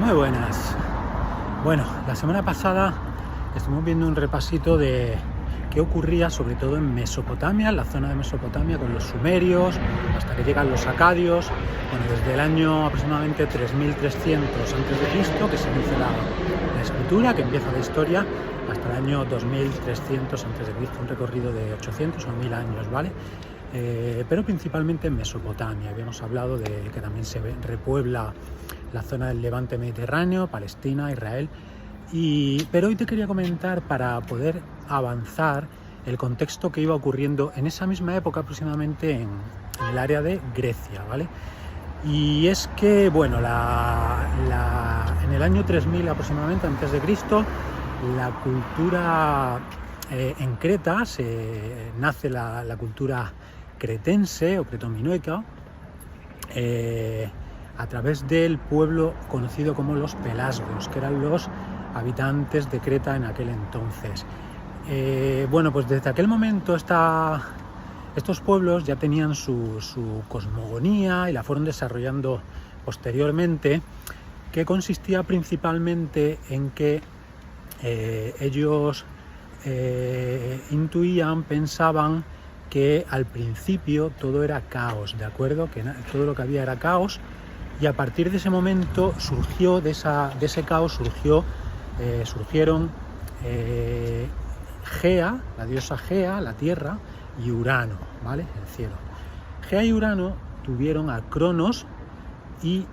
Muy buenas. Bueno, la semana pasada estuvimos viendo un repasito de qué ocurría sobre todo en Mesopotamia, en la zona de Mesopotamia, con los sumerios, hasta que llegan los acadios, bueno, desde el año aproximadamente 3300 a.C., que se inicia la escritura, que empieza la historia, hasta el año 2300 a.C., un recorrido de 800 o 1000 años, ¿vale? Pero principalmente en Mesopotamia. Habíamos hablado de que también se repuebla la zona del Levante Mediterráneo, Palestina, Israel. Pero hoy te quería comentar, para poder avanzar, el contexto que iba ocurriendo en esa misma época aproximadamente en el área de Grecia, ¿vale? Y es que, bueno, en el año 3000 aproximadamente antes de Cristo, la cultura en Creta, nace la cultura cretense o cretominoica, a través del pueblo conocido como los pelasgos, que eran los habitantes de Creta en aquel entonces. Bueno, pues desde aquel momento estos pueblos ya tenían su cosmogonía y la fueron desarrollando posteriormente, que consistía principalmente en que ellos intuían, pensaban que al principio todo era caos, ¿de acuerdo? Que todo lo que había era caos, y a partir de ese momento surgió, de ese caos surgieron Gea, la diosa Gea, la tierra, y Urano, ¿vale? El cielo. Gea y Urano tuvieron a Cronos y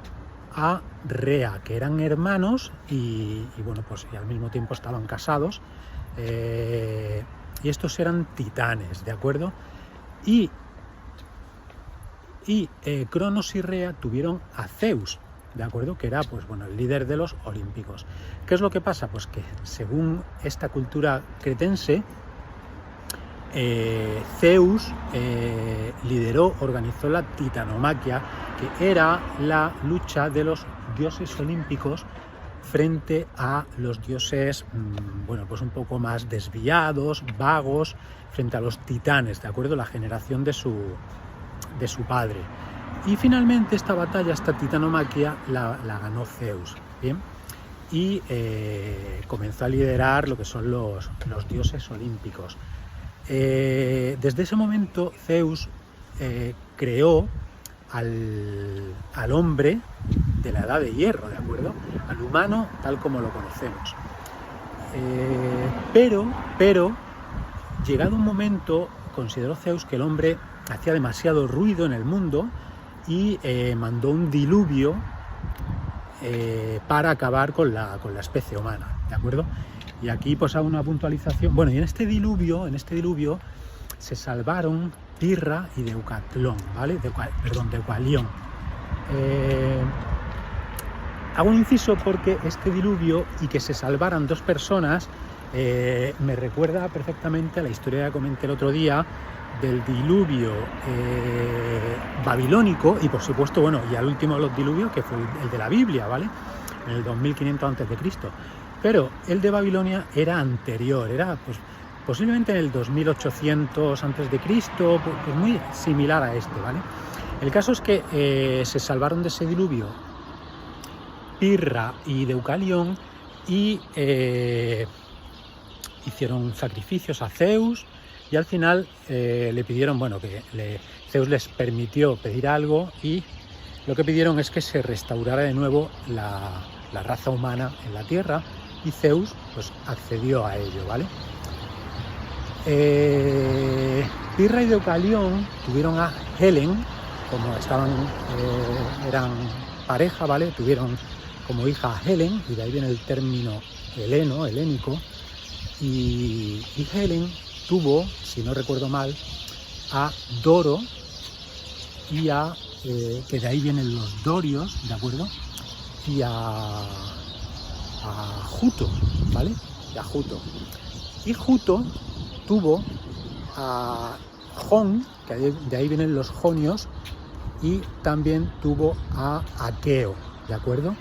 a Rea, que eran hermanos y bueno, pues y al mismo tiempo estaban casados, y estos eran titanes, ¿de acuerdo? Y Cronos y Rea tuvieron a Zeus, ¿de acuerdo? Que era, pues bueno, el líder de los olímpicos. ¿Qué es lo que pasa? Pues que según esta cultura cretense, Zeus lideró, organizó la titanomaquia, que era la lucha de los dioses olímpicos frente a los dioses, bueno, pues un poco más desviados, vagos, frente a los titanes, ¿de acuerdo? La generación de su padre. Y finalmente esta batalla, esta titanomaquia, la ganó Zeus, ¿bien? Y comenzó a liderar lo que son los dioses olímpicos. Desde ese momento Zeus creó al hombre de la edad de hierro, ¿de acuerdo? Al humano tal como lo conocemos. Pero llegado un momento, consideró Zeus que el hombre hacía demasiado ruido en el mundo y mandó un diluvio para acabar con la especie humana, ¿de acuerdo? Y aquí pues hago una puntualización. Bueno, y en este diluvio se salvaron Pirra y Deucalión, ¿vale? Deucalión. Hago un inciso porque este diluvio y que se salvaran dos personas me recuerda perfectamente a la historia que comenté el otro día del diluvio babilónico, y por supuesto, bueno, y al último de los diluvios, que fue el de la Biblia, ¿vale? En el 2500 a.C. Pero el de Babilonia era anterior, era pues posiblemente en el 2800 a.C., pues muy similar a este, ¿vale? El caso es que se salvaron de ese diluvio Pirra y Deucalión y hicieron sacrificios a Zeus, y al final le pidieron, bueno, Zeus les permitió pedir algo, y lo que pidieron es que se restaurara de nuevo la raza humana en la Tierra, y Zeus pues accedió a ello, ¿vale? Pirra y Deucalión tuvieron a Helen, como eran pareja, ¿vale? Tuvieron como hija a Helen, y de ahí viene el término helénico, y Helen tuvo, si no recuerdo mal, a Doro y que de ahí vienen los dorios, ¿de acuerdo? Y a Juto, ¿vale? Y a Juto. Y Juto tuvo a Jon, que de ahí vienen los jonios, y también tuvo a Aqueo, ¿de acuerdo?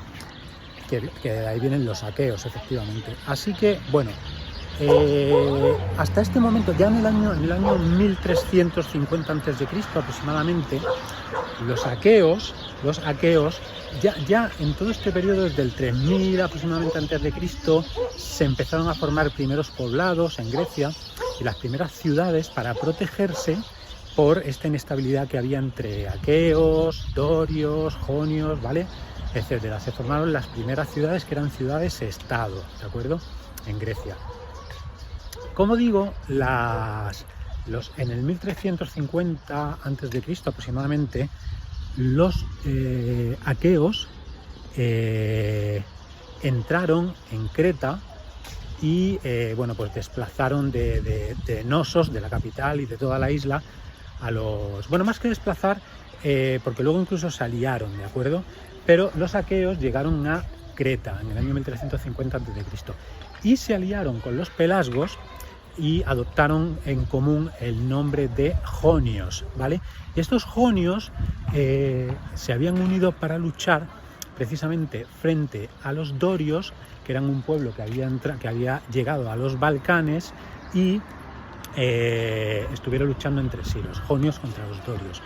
Que de ahí vienen los aqueos, efectivamente. Así que, bueno, hasta este momento, ya en el año 1350 a.C. aproximadamente, los aqueos ya en todo este periodo, desde el 3000 aproximadamente antes de Cristo, se empezaron a formar primeros poblados en Grecia y las primeras ciudades para protegerse por esta inestabilidad que había entre aqueos, dorios, jonios, ¿vale?, etcétera. Se formaron las primeras ciudades, que eran ciudades-estado, ¿de acuerdo?, en Grecia. Como digo, en el 1350 a.C. aproximadamente, los aqueos entraron en Creta y bueno, pues desplazaron de Nosos, de la capital y de toda la isla, a los... Bueno, más que desplazar, porque luego incluso se aliaron, ¿de acuerdo? Pero los aqueos llegaron a Creta en el año 1350 a.C. y se aliaron con los pelasgos y adoptaron en común el nombre de jonios, ¿vale? Y estos jonios se habían unido para luchar precisamente frente a los dorios, que eran un pueblo que había llegado a los Balcanes y estuvieron luchando entre sí, los jonios contra los dorios.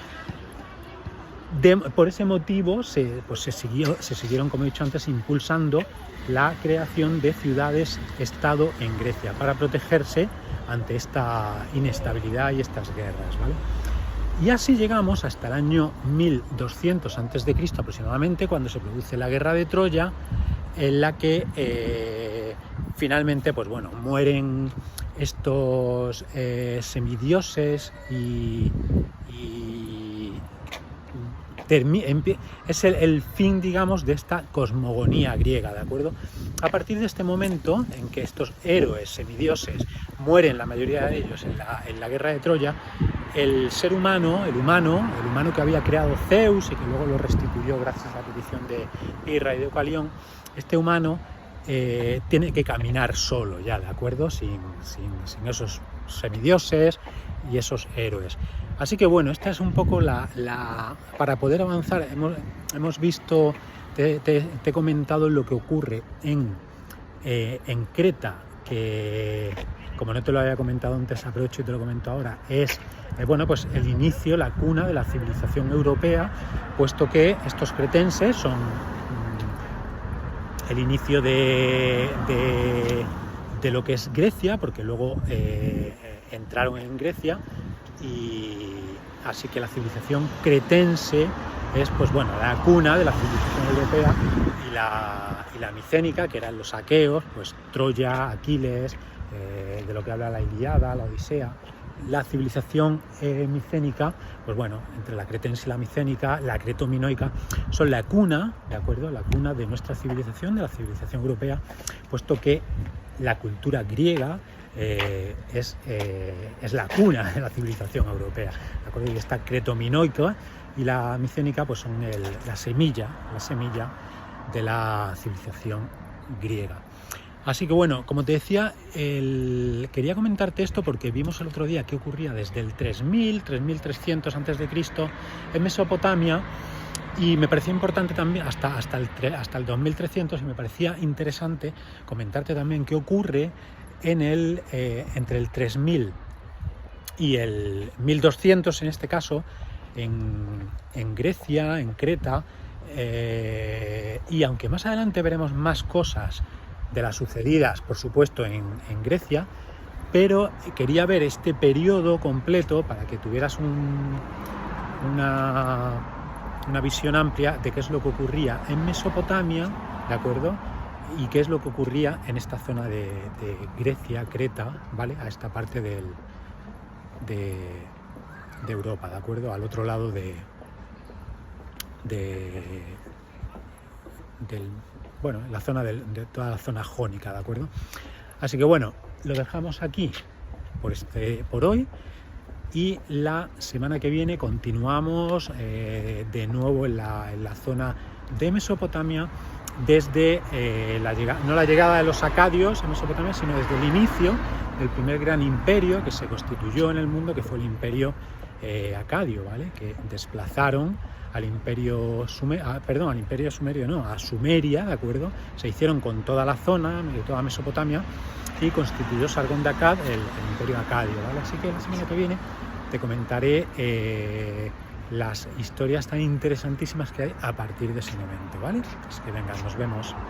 Por ese motivo se siguieron, como he dicho antes, impulsando la creación de ciudades-estado en Grecia para protegerse ante esta inestabilidad y estas guerras, ¿vale? Y así llegamos hasta el año 1200 a.C. aproximadamente, cuando se produce la guerra de Troya, en la que finalmente, pues bueno, mueren estos semidioses y es el fin, digamos, de esta cosmogonía griega, ¿de acuerdo? A partir de este momento en que estos héroes semidioses mueren, la mayoría de ellos, en la guerra de Troya, el ser humano, el humano que había creado Zeus y que luego lo restituyó gracias a la petición de Pirra y de Eucalión, este humano tiene que caminar solo ya, ¿de acuerdo? Sin esos semidioses y esos héroes. Así que bueno, esta es un poco para poder avanzar. Hemos visto, te he comentado lo que ocurre en Creta, que como no te lo había comentado antes, aprovecho y te lo comento ahora, es bueno, pues el inicio, la cuna de la civilización europea, puesto que estos cretenses son el inicio de lo que es Grecia, porque luego entraron en Grecia, y así que la civilización cretense es, pues bueno, la cuna de la civilización europea, y la micénica, que eran los aqueos, pues Troya, Aquiles, de lo que habla la Ilíada, la Odisea. La civilización micénica, pues bueno, entre la cretense y la micénica, la cretominoica, son la cuna, ¿de acuerdo?, la cuna de nuestra civilización, de la civilización europea, puesto que la cultura griega es la cuna de la civilización europea, ¿de acuerdo? Y esta cretominoica y la micénica pues son la semilla de la civilización griega. Así que bueno, como te decía, quería comentarte esto porque vimos el otro día qué ocurría desde el 3300 a.C. en Mesopotamia, y me parecía importante también hasta el 2300, y me parecía interesante comentarte también qué ocurre entre el 3000 y el 1200, en este caso, en Grecia, en Creta, y aunque más adelante veremos más cosas de las sucedidas, por supuesto, en Grecia, pero quería ver este periodo completo para que tuvieras una visión amplia de qué es lo que ocurría en Mesopotamia, ¿de acuerdo?, y qué es lo que ocurría en esta zona de Grecia, Creta, ¿vale?, a esta parte de Europa, ¿de acuerdo?, al otro lado bueno, la zona de toda la zona jónica, ¿de acuerdo? Así que bueno, lo dejamos aquí por hoy, y la semana que viene continuamos de nuevo en la zona de Mesopotamia, desde no la llegada de los acadios a Mesopotamia, sino desde el inicio del primer gran imperio que se constituyó en el mundo, que fue el imperio acadio, ¿vale?, que desplazaron al imperio sumerio, a Sumeria, ¿de acuerdo? Se hicieron con toda la zona, de toda Mesopotamia, y constituyó Sargón de Akkad el imperio acadio, ¿vale? Así que la semana que viene te comentaré las historias tan interesantísimas que hay a partir de ese momento, ¿vale? Así que venga, nos vemos.